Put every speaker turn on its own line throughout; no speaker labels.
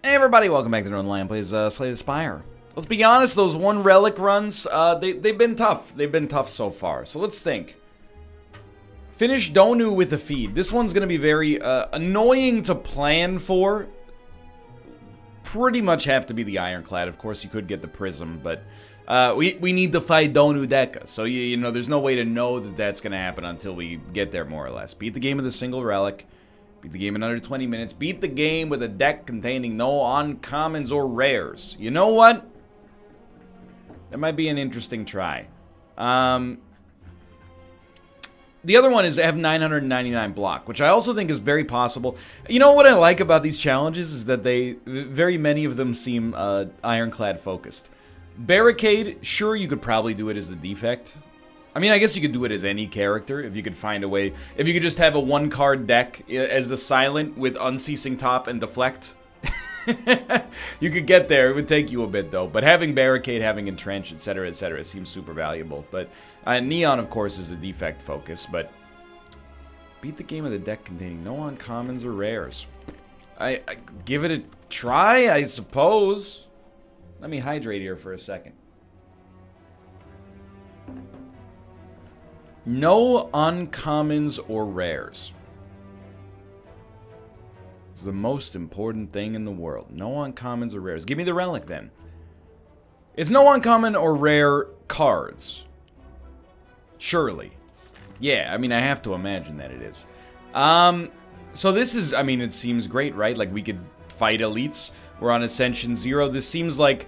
Hey everybody, welcome back to Northernlion plays Slay the Spire. Let's be honest, those one relic runs, they've been tough. They've been tough so far. So let's think. Finish Donu with the feed. This one's going to be very annoying to plan for. Pretty much have to be the Ironclad. Of course, you could get the Prism, but we need to fight Donu Deka. So, you know, there's no way to know that that's going to happen until we get there, more or less. Beat the game with a single relic. Beat the game in under 20 minutes. Beat the game with a deck containing no uncommons or rares. You know what? That might be an interesting try. The other one is have 999 block, which I also think is very possible. You know what I like about these challenges is that very many of them seem Ironclad focused. Barricade, sure, you could probably do it as the defect. I mean, I guess you could do it as any character if you could find a way. If you could just have a one-card deck as the Silent with Unceasing Top and Deflect. You could get there. It would take you a bit, though. But having Barricade, having Entrench, etc., seems super valuable. But Neon, of course, is a defect focus. But beat the game with a deck containing no uncommons or rares. I give it a try, I suppose. Let me hydrate here for a second. No uncommons or rares. It's the most important thing in the world. No uncommons or rares. Give me the relic then. It's no uncommon or rare cards. Surely. Yeah, I mean, I have to imagine that it is. So this is, I mean, it seems great, right? Like, we could fight elites. We're on Ascension 0. This seems like,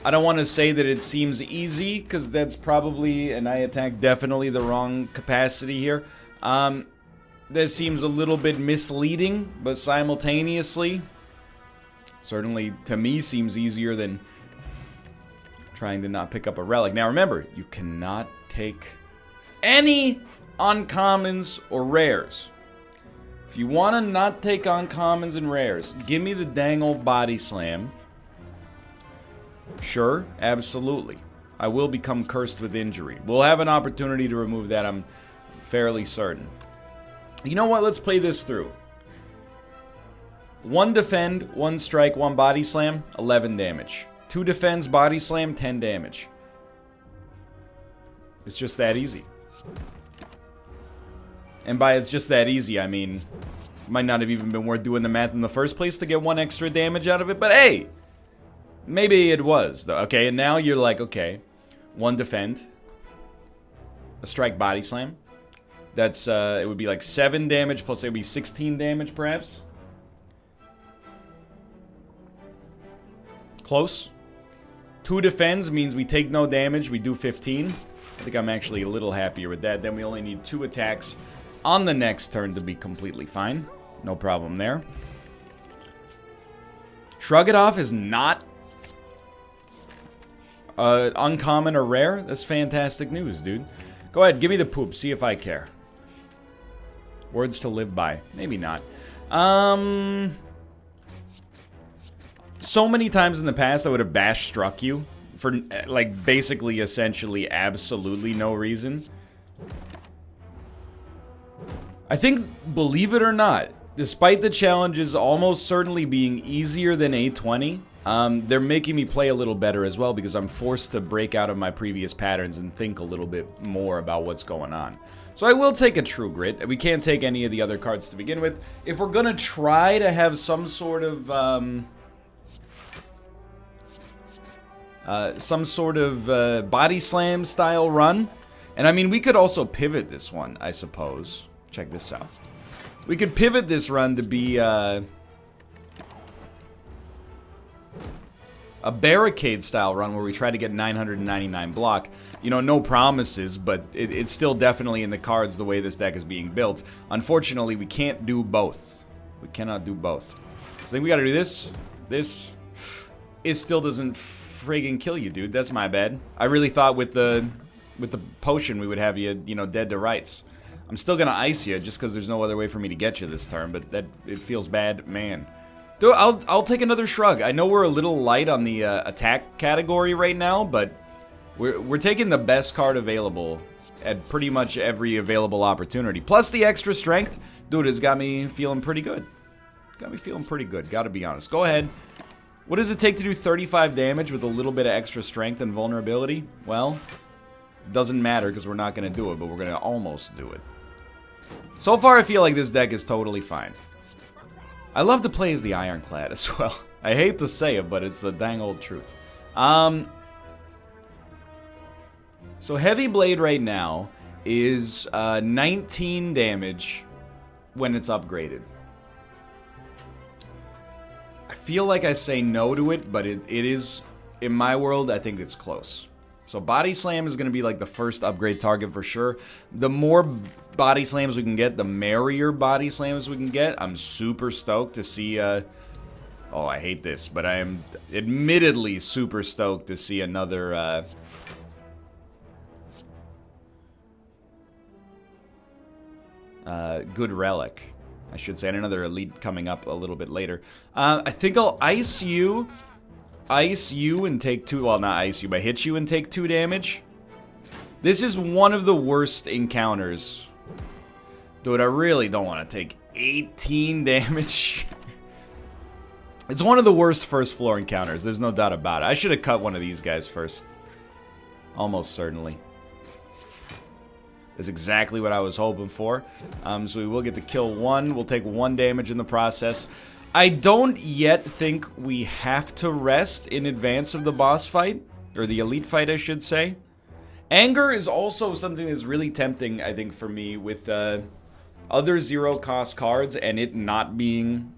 I don't want to say that it seems easy, because that's probably, and I attack definitely the wrong capacity here. That seems a little bit misleading, but simultaneously, certainly to me seems easier than trying to not pick up a relic. Now remember, you cannot take any uncommons or rares. If you want to not take uncommons and rares, give me the dang old body slam. Sure, absolutely. I will become cursed with injury. We'll have an opportunity to remove that, I'm fairly certain. You know what? Let's play this through. 1 defend, 1 strike, 1 body slam, 11 damage. 2 defends, body slam, 10 damage. It's just that easy. And by it's just that easy, I mean, it might not have even been worth doing the math in the first place to get 1 extra damage out of it, but hey! Maybe it was, though. Okay, and now you're like, okay, 1 defend, a strike body slam. That's, it would be like 7 damage, plus it would be 16 damage, perhaps. Close. 2 defends means we take no damage, we do 15. I think I'm actually a little happier with that. Then we only need 2 attacks on the next turn to be completely fine. No problem there. Shrug It Off is not uncommon or rare. That's fantastic news, dude. Go ahead, give me the poop, see if I care. Words to live by. Maybe not. So many times in the past I would have bash struck you for, like, basically, essentially, absolutely no reason. I think, believe it or not, despite the challenges almost certainly being easier than A20, they're making me play a little better as well because I'm forced to break out of my previous patterns and think a little bit more about what's going on. So I will take a True Grit. We can't take any of the other cards to begin with. If we're gonna try to have some sort of body slam style run, and I mean we could also pivot this one, I suppose. Check this out. We could pivot this run to be a barricade style run where we try to get 999 block. You know, no promises, but it's still definitely in the cards the way this deck is being built. Unfortunately, we can't do both. We cannot do both. So I think we gotta do this. This. It still doesn't friggin' kill you, dude. That's my bad. I really thought with the potion we would have you, you know, dead to rights. I'm still gonna ice you just because there's no other way for me to get you this turn, but it feels bad, man. Dude, I'll take another shrug. I know we're a little light on the attack category right now, but we're taking the best card available at pretty much every available opportunity. Plus the extra strength, dude, has got me feeling pretty good. Got me feeling pretty good, gotta be honest. Go ahead. What does it take to do 35 damage with a little bit of extra strength and vulnerability? Well, doesn't matter because we're not going to do it, but we're going to almost do it. So far, I feel like this deck is totally fine. I love to play as the Ironclad as well. I hate to say it, but it's the dang old truth. So Heavy Blade right now is 19 damage when it's upgraded. I feel like I say no to it, but it is, in my world, I think it's close. So Body Slam is going to be like the first upgrade target for sure. The more Body Slams we can get, the merrier Body Slams we can get. I'm super stoked to see... oh, I hate this, but I am admittedly super stoked to see another... good relic, I should say, and another elite coming up a little bit later. I think I'll ice you and take 2, well, not ice you, but hit you and take 2 damage. This is one of the worst encounters. Dude, I really don't want to take 18 damage. It's one of the worst first floor encounters, there's no doubt about it. I should have cut one of these guys first. Almost certainly. That's exactly what I was hoping for. So we will get to kill 1. We'll take 1 damage in the process. I don't yet think we have to rest in advance of the boss fight. Or the elite fight, I should say. Anger is also something that's really tempting, I think, for me with other zero-cost cards and it not being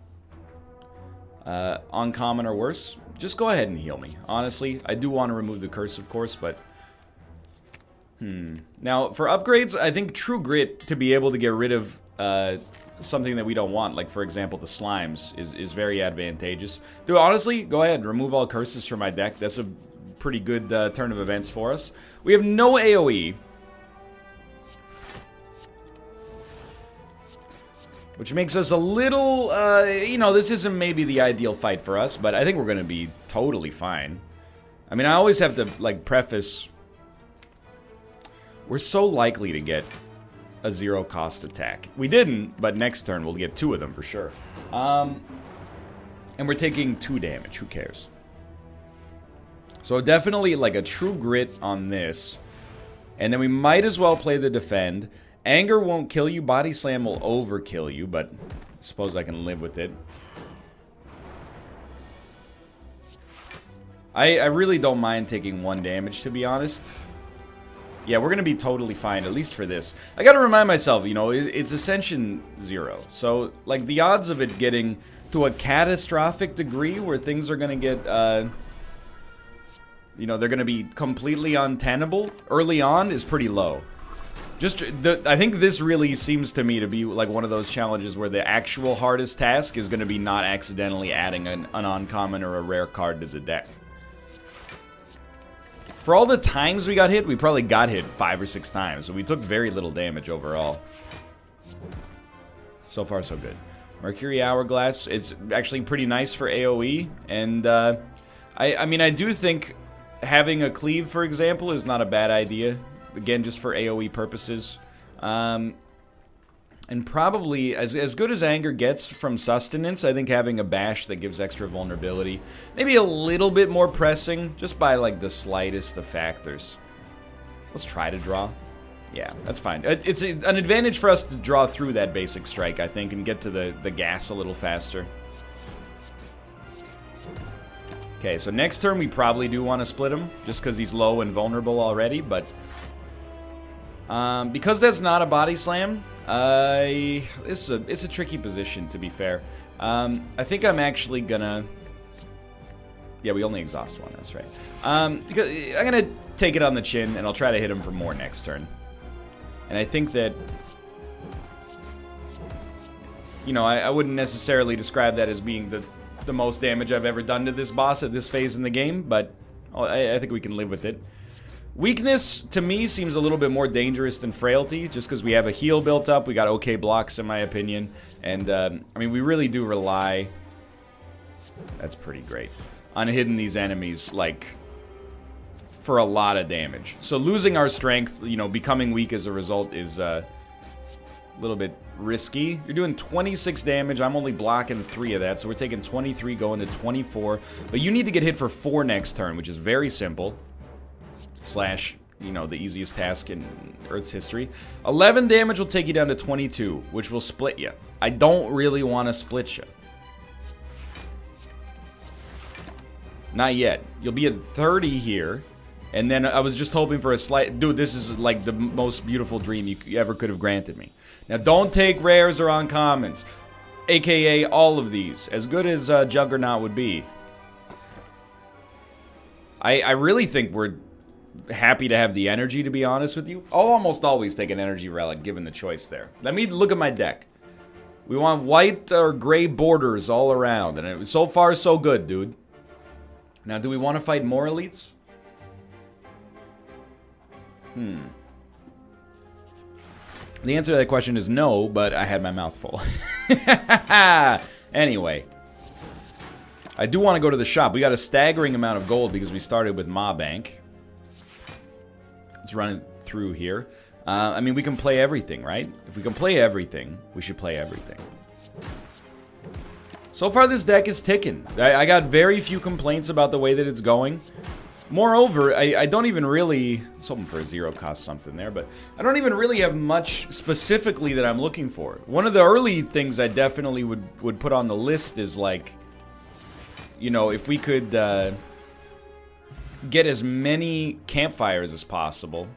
uncommon or worse. Just go ahead and heal me. Honestly, I do want to remove the curse, of course, but... Now, for upgrades, I think True Grit, to be able to get rid of something that we don't want, like, for example, the slimes, is very advantageous. Dude, honestly, go ahead, remove all curses from my deck. That's a pretty good turn of events for us. We have no AoE. Which makes us a little, you know, this isn't maybe the ideal fight for us, but I think we're going to be totally fine. I mean, I always have to, like, preface... We're so likely to get a zero-cost attack. We didn't, but next turn we'll get 2 of them for sure. And we're taking 2 damage. Who cares? So definitely like a True Grit on this. And then we might as well play the Defend. Anger won't kill you. Body Slam will overkill you, but I suppose I can live with it. I really don't mind taking 1 damage, to be honest. Yeah, we're going to be totally fine, at least for this. I got to remind myself, you know, it's Ascension 0. So, like, the odds of it getting to a catastrophic degree where things are going to get, you know, they're going to be completely untenable early on is pretty low. I think this really seems to me to be, like, one of those challenges where the actual hardest task is going to be not accidentally adding an uncommon or a rare card to the deck. For all the times we got hit, we probably got hit 5 or 6 times, so we took very little damage overall. So far, so good. Mercury Hourglass is actually pretty nice for AoE, and I mean, I do think having a cleave, for example, is not a bad idea. Again, just for AoE purposes. And probably, as good as Anger gets from Sustenance, I think having a Bash that gives extra vulnerability, maybe a little bit more pressing, just by, like, the slightest of factors. Let's try to draw. Yeah, that's fine. It's an advantage for us to draw through that basic strike, I think, and get to the gas a little faster. Okay, so next turn we probably do want to split him, just because he's low and vulnerable already, but... because that's not a Body Slam... it's a tricky position, to be fair. I think I'm actually gonna... Yeah, we only exhaust 1, that's right. Because I'm gonna take it on the chin, and I'll try to hit him for more next turn. And I think that... You know, I wouldn't necessarily describe that as being the most damage I've ever done to this boss at this phase in the game, but I think we can live with it. Weakness, to me, seems a little bit more dangerous than Frailty, just because we have a heal built up, we got okay blocks, in my opinion, and, I mean, we really do rely... That's pretty great. On hitting these enemies, like, for a lot of damage. So losing our strength, you know, becoming weak as a result is A little bit risky. You're doing 26 damage. I'm only blocking 3 of that, so we're taking 23 going to 24. But you need to get hit for 4 next turn, which is very simple. Slash, you know, the easiest task in Earth's history. 11 damage will take you down to 22, which will split you. I don't really want to split you. Not yet. You'll be at 30 here. And then I was just hoping for a slight... Dude, this is like the most beautiful dream you ever could have granted me. Now, don't take rares or uncommons. AKA all of these. As good as Juggernaut would be. I really think we're happy to have the energy, to be honest with you. I'll almost always take an energy relic, given the choice there. Let me look at my deck. We want white or gray borders all around. And it was so far, so good, dude. Now, do we want to fight more elites? The answer to that question is no, but I had my mouth full. Anyway. I do want to go to the shop. We got a staggering amount of gold because we started with Ma Bank. Let's run it through here. I mean, we can play everything, right? If we can play everything, we should play everything. So far, this deck is ticking. I got very few complaints about the way that it's going. Moreover, I don't even really... I was hoping for a 0 cost something there, but I don't even really have much specifically that I'm looking for. One of the early things I definitely would put on the list is, like, you know, if we could get as many campfires as possible.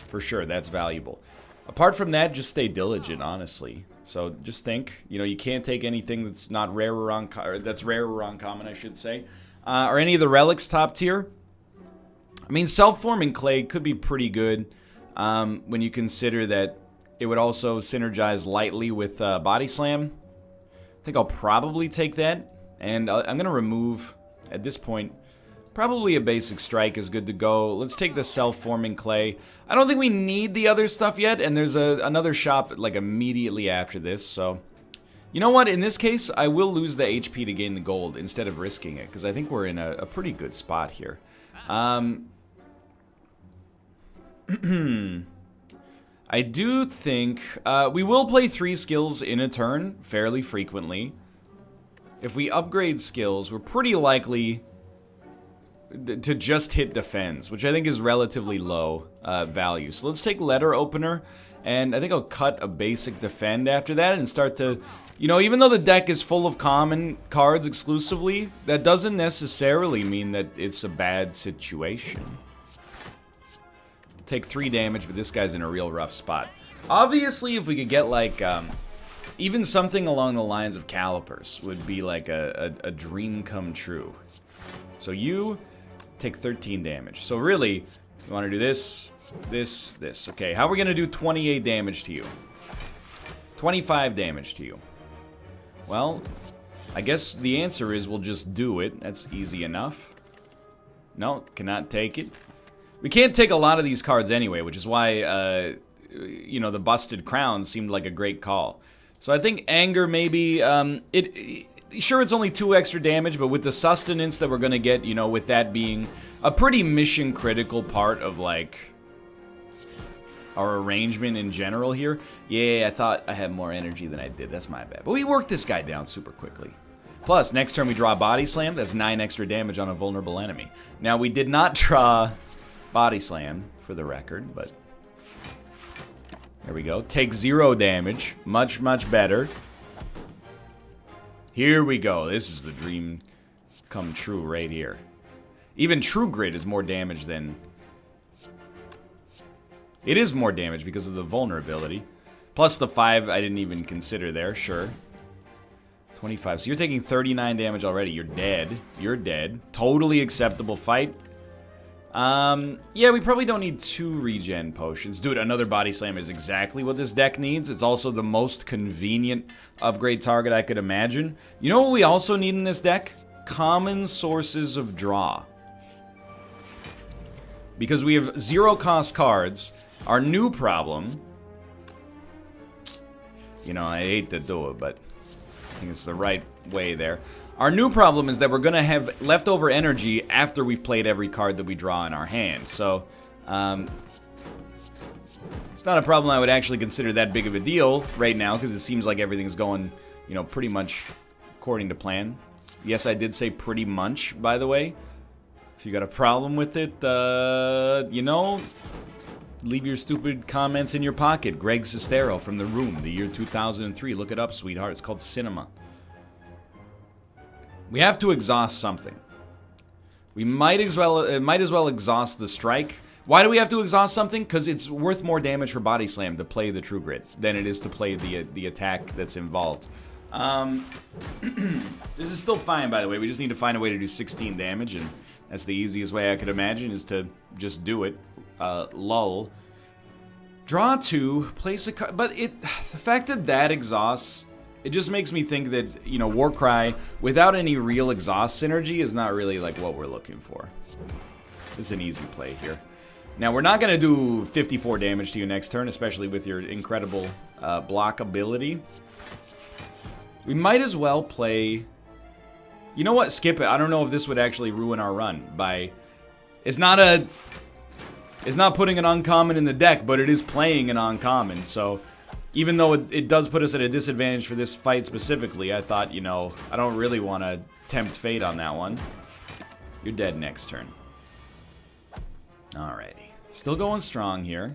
For sure, that's valuable. Apart from that, just stay diligent, honestly. So just think, you know, you can't take anything that's not rare or uncommon, I should say. Are any of the relics top tier? I mean, self-forming clay could be pretty good when you consider that it would also synergize lightly with body slam. I think I'll probably take that, and I'm gonna remove at this point. Probably a basic strike is good to go. Let's take the self-forming clay. I don't think we need the other stuff yet, and there's another shop like immediately after this, so... You know what? In this case, I will lose the HP to gain the gold instead of risking it, because I think we're in a pretty good spot here. I do think we will play 3 skills in a turn fairly frequently. If we upgrade skills, we're pretty likely to just hit defense, which I think is relatively low value. So let's take letter opener, and I think I'll cut a basic defend after that and start to, you know, even though the deck is full of common cards exclusively, that doesn't necessarily mean that it's a bad situation. Take 3 damage, but this guy's in a real rough spot. Obviously, if we could get like even something along the lines of calipers would be like a dream come true. So you take 13 damage. So really, you want to do this, this, this. Okay, how are we going to do 28 damage to you? 25 damage to you. Well, I guess the answer is we'll just do it. That's easy enough. No, cannot take it. We can't take a lot of these cards anyway, which is why, you know, the busted crown seemed like a great call. So I think anger maybe, sure, it's only 2 extra damage, but with the sustenance that we're gonna get, you know, with that being a pretty mission-critical part of, like, our arrangement in general here. Yeah, I thought I had more energy than I did. That's my bad. But we worked this guy down super quickly. Plus, next turn we draw Body Slam. That's 9 extra damage on a vulnerable enemy. Now, we did not draw Body Slam, for the record, but... There we go. Take 0 damage. Much, much better. Here we go. This is the dream come true right here. Even True Grit is more damage than... It is more damage because of the vulnerability. Plus the 5 I didn't even consider there, sure. 25. So you're taking 39 damage already. You're dead. You're dead. Totally acceptable fight. Yeah, we probably don't need 2 regen potions. Dude, another Body Slam is exactly what this deck needs. It's also the most convenient upgrade target I could imagine. You know what we also need in this deck? Common sources of draw. Because we have 0 cost cards. Our new problem... You know, I hate to do it, but I think it's the right way there. Our new problem is that we're going to have leftover energy after we've played every card that we draw in our hand. So It's not a problem I would actually consider that big of a deal right now, because it seems like everything's going, you know, pretty much according to plan. Yes, I did say pretty much, by the way. If you got a problem with it, you know, leave your stupid comments in your pocket. Greg Sestero from The Room, the year 2003. Look it up, sweetheart. It's called Cinema. We have to exhaust something. We might as well exhaust the strike. Why do we have to exhaust something? Because it's worth more damage for Body Slam to play the True Grit than it is to play the attack that's involved. This is still fine, by the way. We just need to find a way to do 16 damage, and that's the easiest way I could imagine, is to just do it. Lull. Draw 2, place a card. But the fact that exhausts, it just makes me think that, you know, Warcry, without any real exhaust synergy, is not really like what we're looking for. It's an easy play here. Now, we're not going to do 54 damage to you next turn, especially with your incredible block ability. We might as well play... You know what? Skip it. I don't know if this would actually ruin our run by... It's not putting an uncommon in the deck, but it is playing an uncommon, so... Even though it does put us at a disadvantage for this fight specifically, I thought, you know, I don't really want to tempt fate on that one. You're dead next turn. Alrighty. Still going strong here.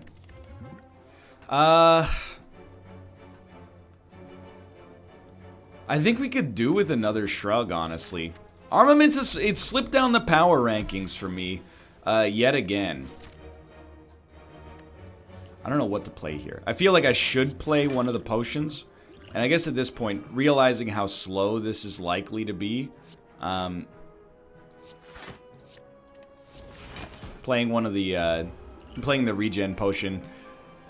I think we could do with another shrug, honestly. Armaments, it slipped down the power rankings for me yet again. I don't know what to play here. I feel like I should play one of the potions. And I guess at this point, realizing how slow this is likely to be, playing one of the, playing the regen potion,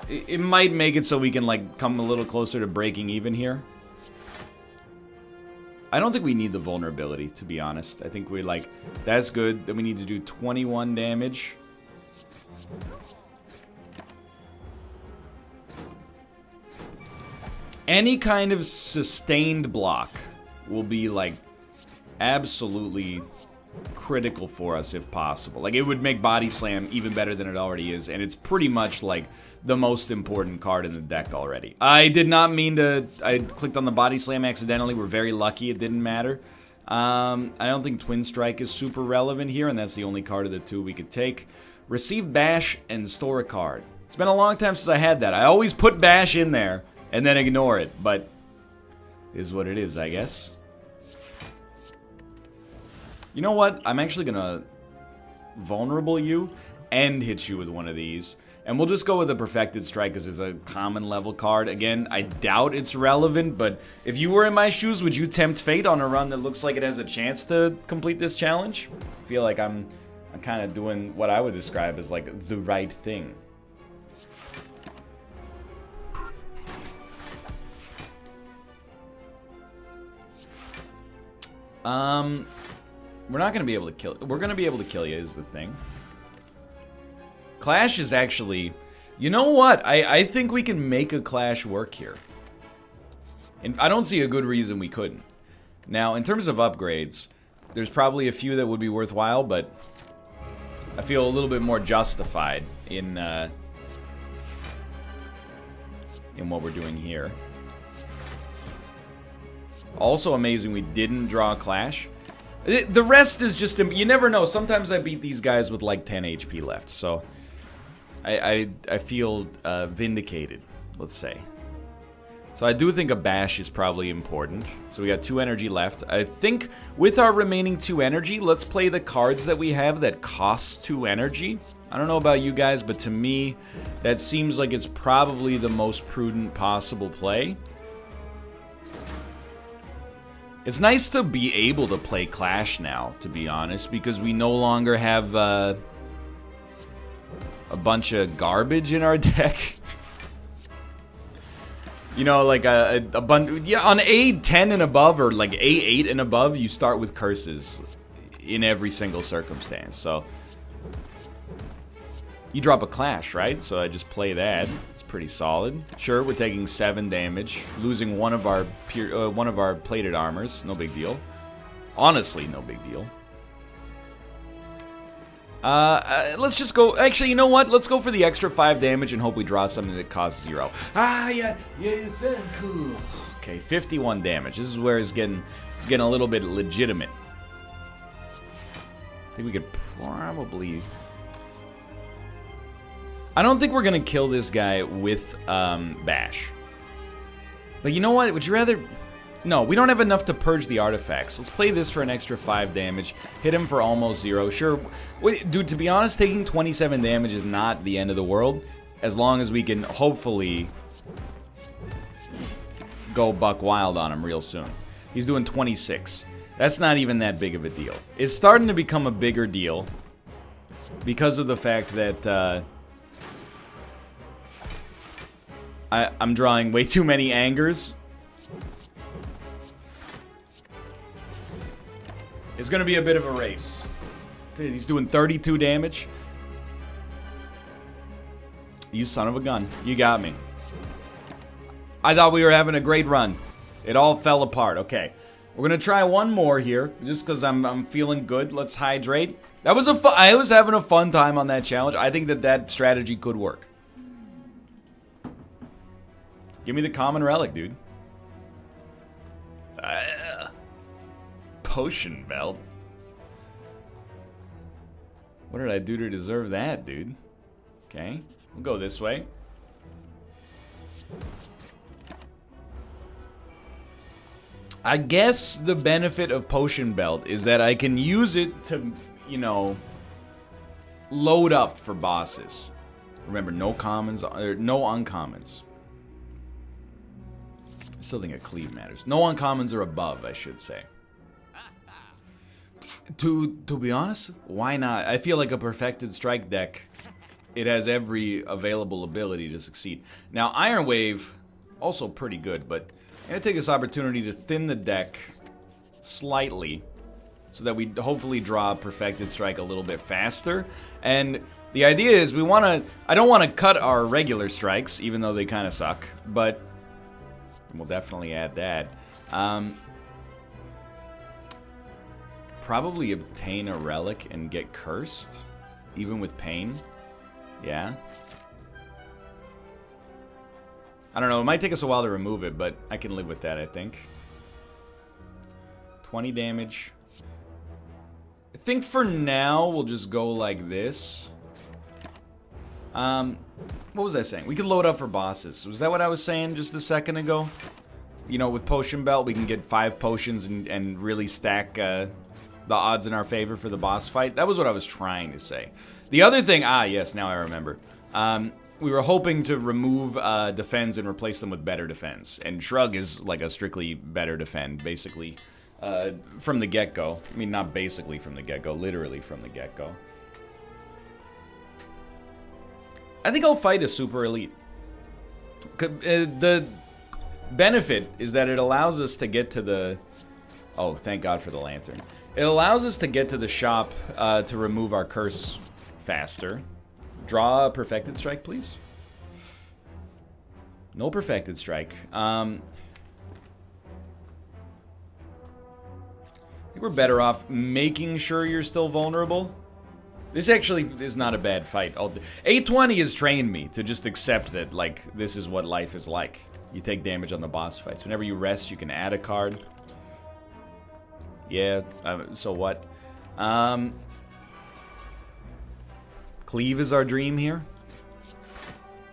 it might make it so we can, like, come a little closer to breaking even here. I don't think we need the vulnerability, to be honest. I think we're like, that's good. Then we need to do 21 damage. Any kind of sustained block will be, like, absolutely critical for us if possible. Like, it would make Body Slam even better than it already is, and it's pretty much, like, the most important card in the deck already. I did not mean to... I clicked on the Body Slam accidentally. We're very lucky it didn't matter. I don't think Twin Strike is super relevant here, and that's the only card of the two we could take. Receive Bash and store a card. It's been a long time since I had that. I always put Bash in there and then ignore it, but it is what it is, I guess. You know what? I'm actually gonna vulnerable you and hit you with one of these. And we'll just go with the Perfected Strike because it's a common level card. Again, I doubt it's relevant, but if you were in my shoes, would you tempt fate on a run that looks like it has a chance to complete this challenge? I feel like I'm kind of doing what I would describe as, like, the right thing. We're not going to be able to kill... We're going to be able to kill you is the thing. Clash is actually... You know what? I think we can make a Clash work here. And I don't see a good reason we couldn't. Now, in terms of upgrades, there's probably a few that would be worthwhile, but I feel a little bit more justified in what we're doing here. Also amazing we didn't draw a Clash. The rest is just... You never know. Sometimes I beat these guys with like 10 HP left, so... I feel vindicated, let's say. So I do think a Bash is probably important. So we got 2 energy left. I think with our remaining 2 energy, let's play the cards that we have that cost 2 energy. I don't know about you guys, but to me, that seems like it's probably the most prudent possible play. It's nice to be able to play Clash now, to be honest, because we no longer have a bunch of garbage in our deck. You know, like a bunch... Yeah, on A10 and above, or like A8 and above, you start with curses in every single circumstance, so... You drop a Clash, right? So I just play that. It's pretty solid. Sure, we're taking 7 damage, losing one of our plated armors. No big deal. Honestly, no big deal. Let's just go. Actually, you know what? Let's go for the extra 5 damage and hope we draw something that costs 0. Yeah. Okay, 51 damage. This is where it's getting a little bit legitimate. I think we could probably. I don't think we're gonna kill this guy with bash. But you know what? Would you rather? No, we don't have enough to purge the artifacts. Let's play this for an extra 5 damage. Hit him for almost 0. Sure. Wait, dude, to be honest, taking 27 damage is not the end of the world. As long as we can hopefully go buck wild on him real soon. He's doing 26. That's not even that big of a deal. It's starting to become a bigger deal because of the fact that I'm drawing way too many angers. It's gonna be a bit of a race. Dude, he's doing 32 damage. You son of a gun. You got me. I thought we were having a great run. It all fell apart. Okay. We're gonna try one more here, just because I'm feeling good. Let's hydrate. That was I was having a fun time on that challenge. I think that strategy could work. Give me the common relic, dude. Potion belt. What did I do to deserve that, dude? Okay, we'll go this way. I guess the benefit of potion belt is that I can use it to, you know, load up for bosses. Remember, no commons, or no uncommons. I still think a cleave matters. No uncommons are above, I should say. To be honest, why not? I feel like a perfected strike deck, it has every available ability to succeed. Now, Iron Wave, also pretty good, but I'm going to take this opportunity to thin the deck slightly so that we hopefully draw perfected strike a little bit faster. And the idea is I don't want to cut our regular strikes, even though they kind of suck, but we'll definitely add that. Probably obtain a relic and get cursed, even with pain. Yeah. I don't know, it might take us a while to remove it, but I can live with that, I think. 20 damage. I think for now, we'll just go like this. What was I saying? We could load up for bosses. Was that what I was saying just a second ago? You know, with Potion Belt, we can get 5 potions and really stack the odds in our favor for the boss fight. That was what I was trying to say. The other thing, yes, now I remember. We were hoping to remove defense and replace them with better defense. And Shrug is like a strictly better defend, basically, from the get-go. I mean, not basically from the get-go, literally from the get-go. I think I'll fight a super elite. The benefit is that it allows us to get to the... Oh, thank God for the lantern. It allows us to get to the shop to remove our curse faster. Draw a perfected strike, please. No perfected strike. I think we're better off making sure you're still vulnerable. This actually is not a bad fight. 820 has trained me to just accept that, like, this is what life is like. You take damage on the boss fights. Whenever you rest, you can add a card. Yeah, so what? Cleave is our dream here.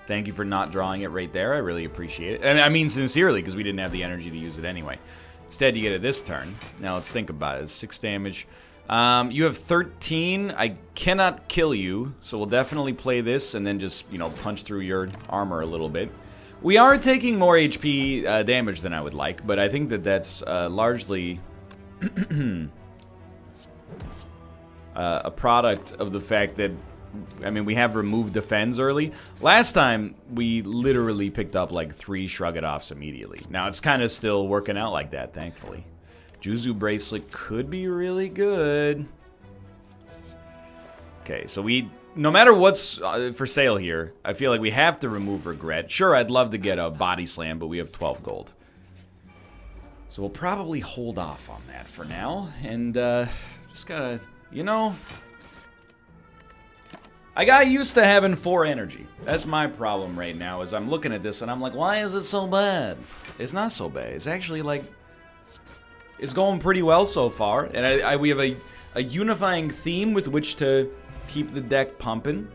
Thank you for not drawing it right there. I really appreciate it. And I mean sincerely, because we didn't have the energy to use it anyway. Instead, you get it this turn. Now let's think about it. It's 6 damage. You have 13. I cannot kill you, so we'll definitely play this and then just, you know, punch through your armor a little bit. We are taking more HP damage than I would like, but I think that that's largely a product of the fact that, I mean, we have removed defense early. Last time, we literally picked up like 3 Shrug-it-offs immediately. Now, it's kind of still working out like that, thankfully. Juzu Bracelet could be really good. Okay, so no matter what's for sale here, I feel like we have to remove Regret. Sure, I'd love to get a Body Slam, but we have 12 gold. So we'll probably hold off on that for now. And just gotta, you know, I got used to having 4 energy. That's my problem right now, is I'm looking at this and I'm like, why is it so bad? It's not so bad. It's actually like, it's going pretty well so far. And we have a unifying theme with which to keep the deck pumping.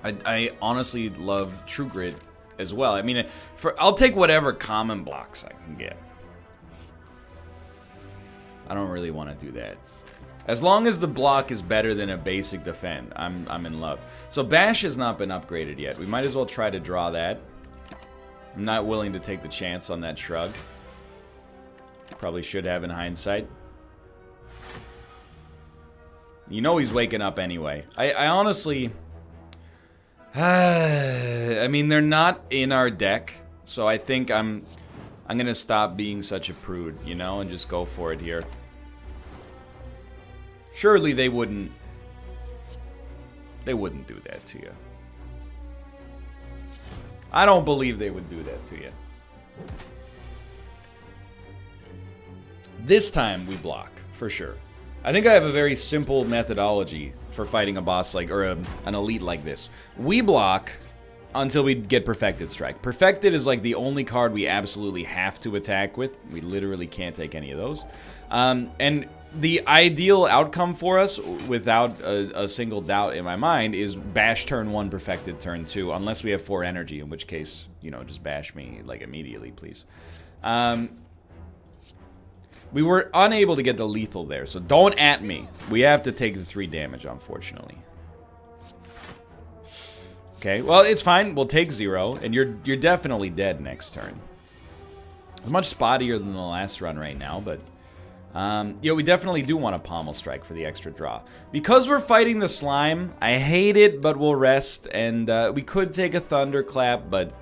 I honestly love True Grit as well. I mean, I'll take whatever common blocks I can get. I don't really want to do that. As long as the block is better than a basic defend, I'm in love. So Bash has not been upgraded yet. We might as well try to draw that. I'm not willing to take the chance on that shrug. Probably should have in hindsight. You know he's waking up anyway. I honestly... I mean, they're not in our deck, so I think I'm gonna stop being such a prude, you know, and just go for it here. Surely they wouldn't do that to you. I don't believe they would do that to you. This time we block, for sure. I think I have a very simple methodology for fighting a boss like, or an elite like this. We block until we get Perfected Strike. Perfected is like the only card we absolutely have to attack with. We literally can't take any of those. And the ideal outcome for us, without a single doubt in my mind, is Bash turn 1, Perfected turn 2, unless we have 4 energy, in which case, you know, just bash me, like, immediately, please. We were unable to get the lethal there, so don't at me. We have to take the 3 damage, unfortunately. Okay, well, it's fine. We'll take 0, and you're definitely dead next turn. It's much spottier than the last run right now, but... yeah, we definitely do want a Pommel Strike for the extra draw. Because we're fighting the slime, I hate it, but we'll rest, and we could take a Thunderclap, but...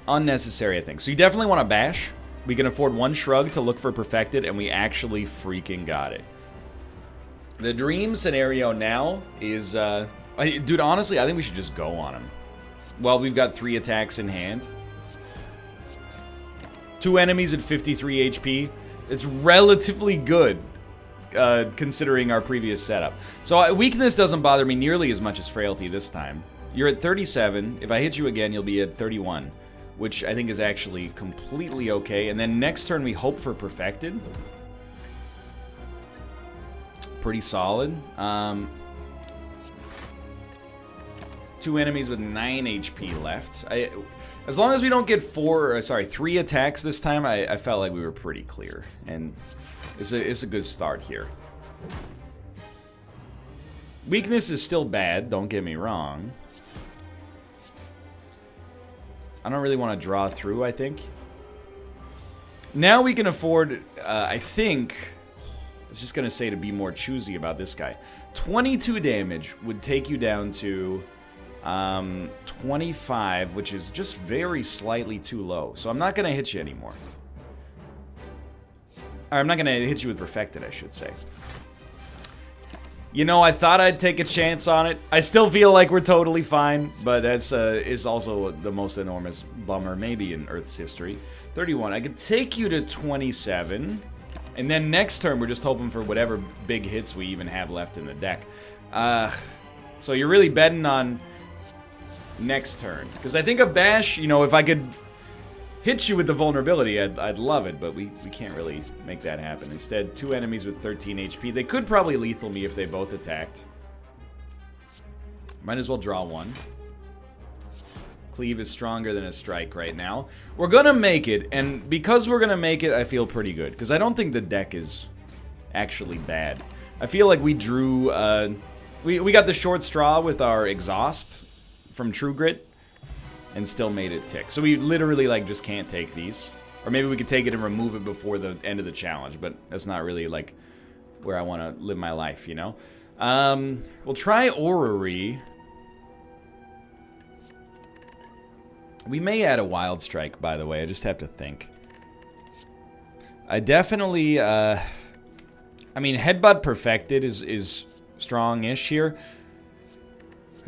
unnecessary, I think. So you definitely want to bash. We can afford 1 shrug to look for Perfected, and we actually freaking got it. The dream scenario now is, dude, honestly, I think we should just go on him. Well, we've got 3 attacks in hand. 2 enemies at 53 HP. It's relatively good, considering our previous setup. So weakness doesn't bother me nearly as much as frailty this time. You're at 37. If I hit you again, you'll be at 31. Which I think is actually completely okay. And then next turn we hope for Perfected. Pretty solid. 2 enemies with 9 HP left. As long as we don't get 3 attacks this time, I felt like we were pretty clear. And it's a good start here. Weakness is still bad, don't get me wrong. I don't really want to draw through, I think. Now we can afford, I think, I was just going to say to be more choosy about this guy. 22 damage would take you down to 25, which is just very slightly too low. So I'm not going to hit you anymore. Or I'm not going to hit you with Perfected, I should say. You know, I thought I'd take a chance on it. I still feel like we're totally fine, but that's is also the most enormous bummer maybe in Earth's history. 31. I could take you to 27, and then next turn we're just hoping for whatever big hits we even have left in the deck. So you're really betting on next turn, because I think a bash, you know, if I could hit you with the vulnerability, I'd love it, but we can't really make that happen. Instead, 2 enemies with 13 HP. They could probably lethal me if they both attacked. Might as well draw 1. Cleave is stronger than a strike right now. We're gonna make it, and because we're gonna make it, I feel pretty good, because I don't think the deck is actually bad. I feel like we drew, we got the short straw with our exhaust from True Grit, and still made it tick. So we literally, like, just can't take these. Or maybe we could take it and remove it before the end of the challenge, but that's not really, like, where I want to live my life, you know? We'll try Orrery. We may add a Wild Strike, by the way. I just have to think. I definitely, I mean, Headbutt Perfected is strong-ish here.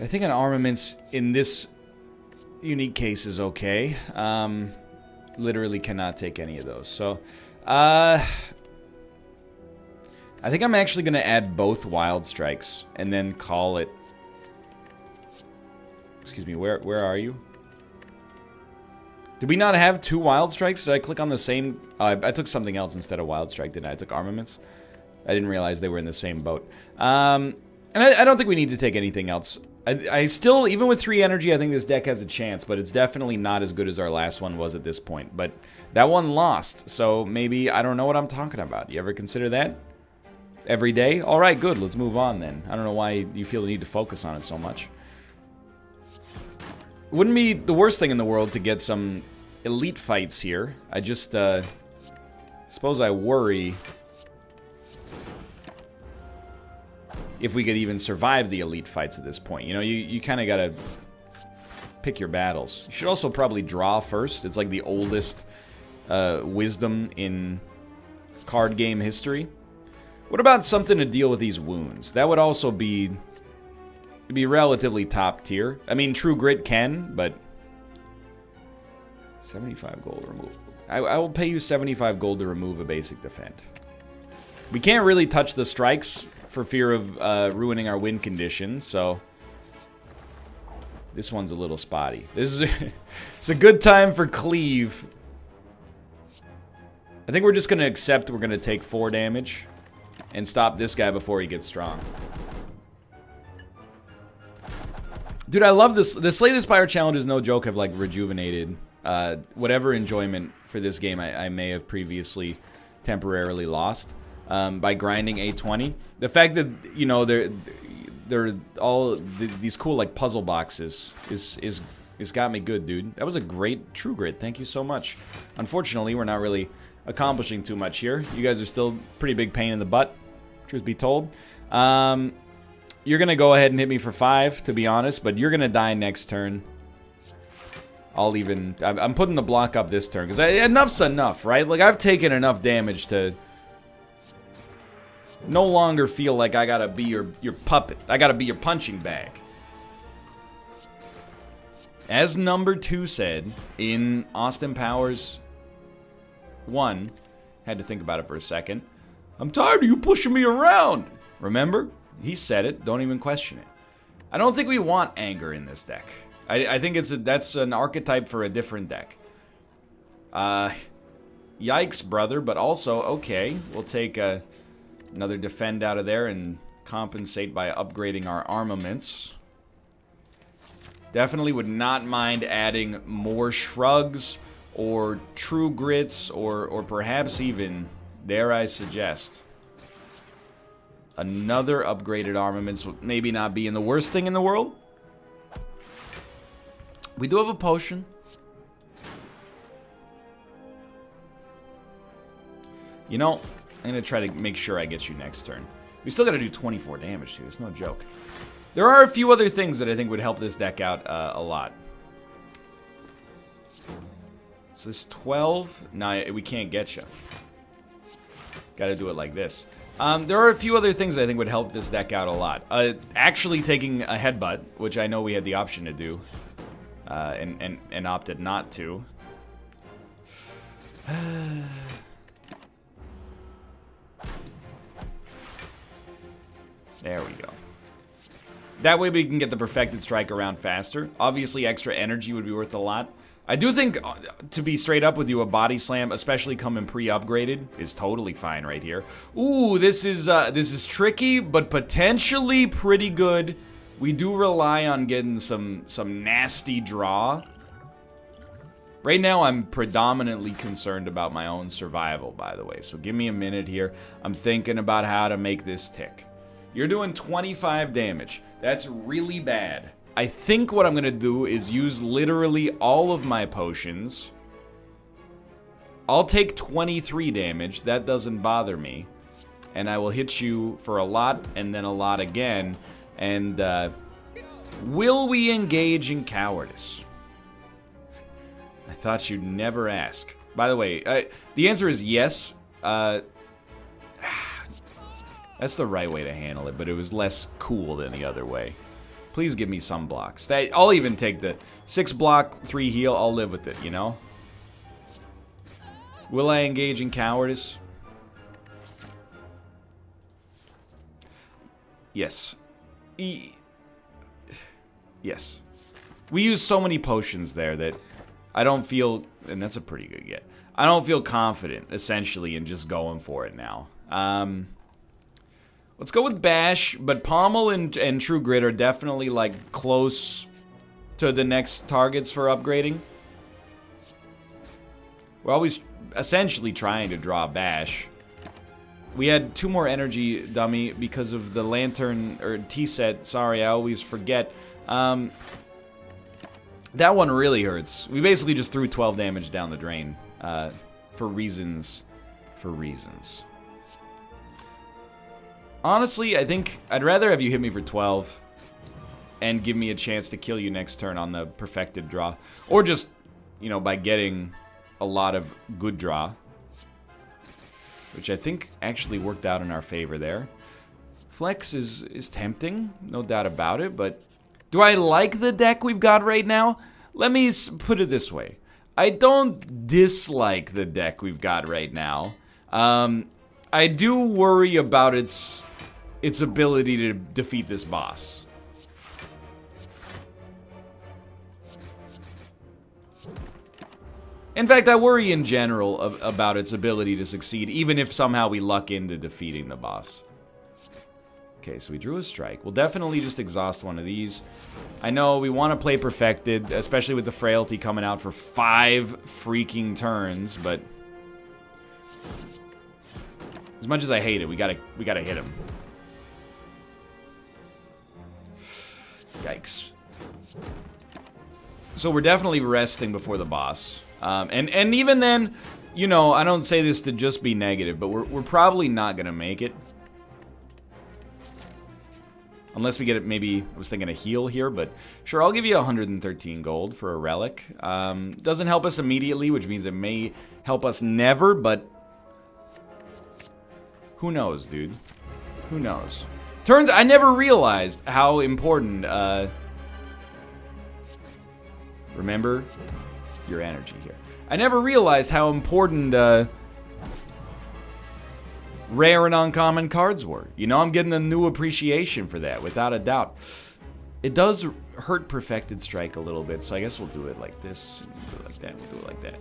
I think an Armaments in this unique case is okay. Literally cannot take any of those. So, I think I'm actually going to add both Wild Strikes and then call it... Excuse me, where are you? Did we not have 2 Wild Strikes? Did I click on the same... I took something else instead of Wild Strike, didn't I? I took Armaments. I didn't realize they were in the same boat. And I don't think we need to take anything else. I still, even with 3 energy, I think this deck has a chance, but it's definitely not as good as our last one was at this point. But that one lost, so maybe I don't know what I'm talking about. You ever consider that? Every day? Alright, good, let's move on then. I don't know why you feel the need to focus on it so much. It wouldn't be the worst thing in the world to get some elite fights here. I just, suppose I worry if we could even survive the elite fights at this point. You know, you kind of gotta pick your battles. You should also probably draw first. It's like the oldest wisdom in card game history. What about something to deal with these wounds? That would also be relatively top tier. I mean, True Grit can, but 75 gold remove. I will pay you 75 gold to remove a basic defend. We can't really touch the strikes for fear of ruining our win condition, so this one's a little spotty. This is it's a good time for cleave. I think we're just gonna accept we're gonna take 4 damage and stop this guy before he gets strong. Dude, I love this. The Slay the Spire challenges, no joke, have like rejuvenated whatever enjoyment for this game I may have previously temporarily lost by grinding A20. The fact that, you know, they're all these cool like puzzle boxes is got me good, dude. That was a great True Grit. Thank you so much. Unfortunately, we're not really accomplishing too much here. You guys are still pretty big pain in the butt, truth be told. You're gonna go ahead and hit me for 5, to be honest, but you're gonna die next turn. I'm putting the block up this turn, because enough's enough, right? Like, I've taken enough damage to no longer feel like I gotta be your puppet. I gotta be your punching bag. As number 2 said in Austin Powers 1, had to think about it for a second. I'm tired of you pushing me around. Remember? He said it. Don't even question it. I don't think we want anger in this deck. I think that's an archetype for a different deck. Yikes, brother. But also, okay, we'll take another defend out of there and compensate by upgrading our armaments. Definitely would not mind adding more shrugs or true grits or perhaps even, dare I suggest, another upgraded armaments would maybe not be in the worst thing in the world. We do have a potion. You know, I'm going to try to make sure I get you next turn. We still got to do 24 damage, too. It's no joke. There are a few other things that I think would help this deck out a lot. So this 12? Nah, we can't get you. Got to do it like this. There are a few other things I think would help this deck out a lot. Actually taking a headbutt, which I know we had the option to do, and opted not to. There we go. That way we can get the perfected strike around faster. Obviously, extra energy would be worth a lot. I do think, to be straight up with you, a body slam, especially coming pre-upgraded, is totally fine right here. Ooh, this is tricky, but potentially pretty good. We do rely on getting some nasty draw. Right now, I'm predominantly concerned about my own survival, by the way. So give me a minute here. I'm thinking about how to make this tick. You're doing 25 damage. That's really bad. I think what I'm going to do is use literally all of my potions. I'll take 23 damage. That doesn't bother me. And I will hit you for a lot and then a lot again. And will we engage in cowardice? I thought you'd never ask. By the way, the answer is yes. That's the right way to handle it, but it was less cool than the other way. Please give me some blocks. I'll even take the 6 block, 3 heal. I'll live with it, you know? Will I engage in cowardice? Yes. Yes. We use so many potions there that I don't feel... And that's a pretty good get. I don't feel confident, essentially, in just going for it now. Let's go with Bash, but Pommel and True Grit are definitely, like, close to the next targets for upgrading. We're always essentially trying to draw Bash. We had 2 more energy, dummy, because of the Lantern, or T-set. Sorry, I always forget. That one really hurts. We basically just threw 12 damage down the drain. For reasons. Honestly, I think I'd rather have you hit me for 12 and give me a chance to kill you next turn on the perfected draw. Or just, you know, by getting a lot of good draw. Which I think actually worked out in our favor there. Flex is tempting, no doubt about it, but do I like the deck we've got right now? Let me put it this way. I don't dislike the deck we've got right now. I do worry about its ability to defeat this boss. In fact, I worry in general about its ability to succeed, even if somehow we luck into defeating the boss. Okay, so we drew a strike. We'll definitely just exhaust one of these. I know we want to play Perfected, especially with the Frailty coming out for 5 freaking turns, but as much as I hate it, we gotta hit him. Yikes. So we're definitely resting before the boss. And even then, you know, I don't say this to just be negative, but we're probably not gonna make it. Unless we get it, maybe, I was thinking a heal here, but sure, I'll give you 113 gold for a relic. Doesn't help us immediately, which means it may help us never, but who knows, dude? Who knows? I never realized how important, remember your energy here. I never realized how important, rare and uncommon cards were. You know, I'm getting a new appreciation for that, without a doubt. It does hurt Perfected Strike a little bit, so I guess we'll do it like this, we'll do it like that, we'll do it like that.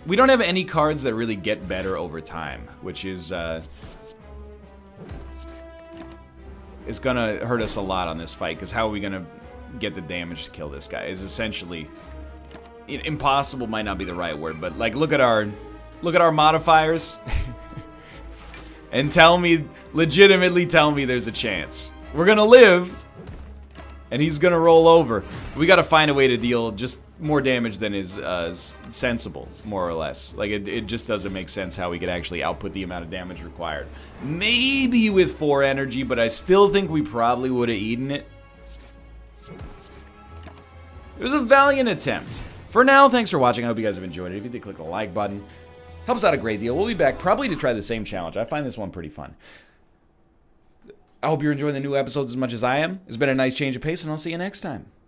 We don't have any cards that really get better over time, which is gonna hurt us a lot on this fight, because how are we gonna get the damage to kill this guy? Is essentially impossible, might not be the right word, but like look at our modifiers and legitimately tell me there's a chance. We're gonna live and he's gonna roll over. We gotta find a way to deal just more damage than is sensible, more or less. Like it just doesn't make sense how we could actually output the amount of damage required. Maybe with 4 energy, but I still think we probably would have eaten it. It was a valiant attempt. For now, thanks for watching. I hope you guys have enjoyed it. If you did, click the like button. Helps out a great deal. We'll be back probably to try the same challenge. I find this one pretty fun. I hope you're enjoying the new episodes as much as I am. It's been a nice change of pace, and I'll see you next time.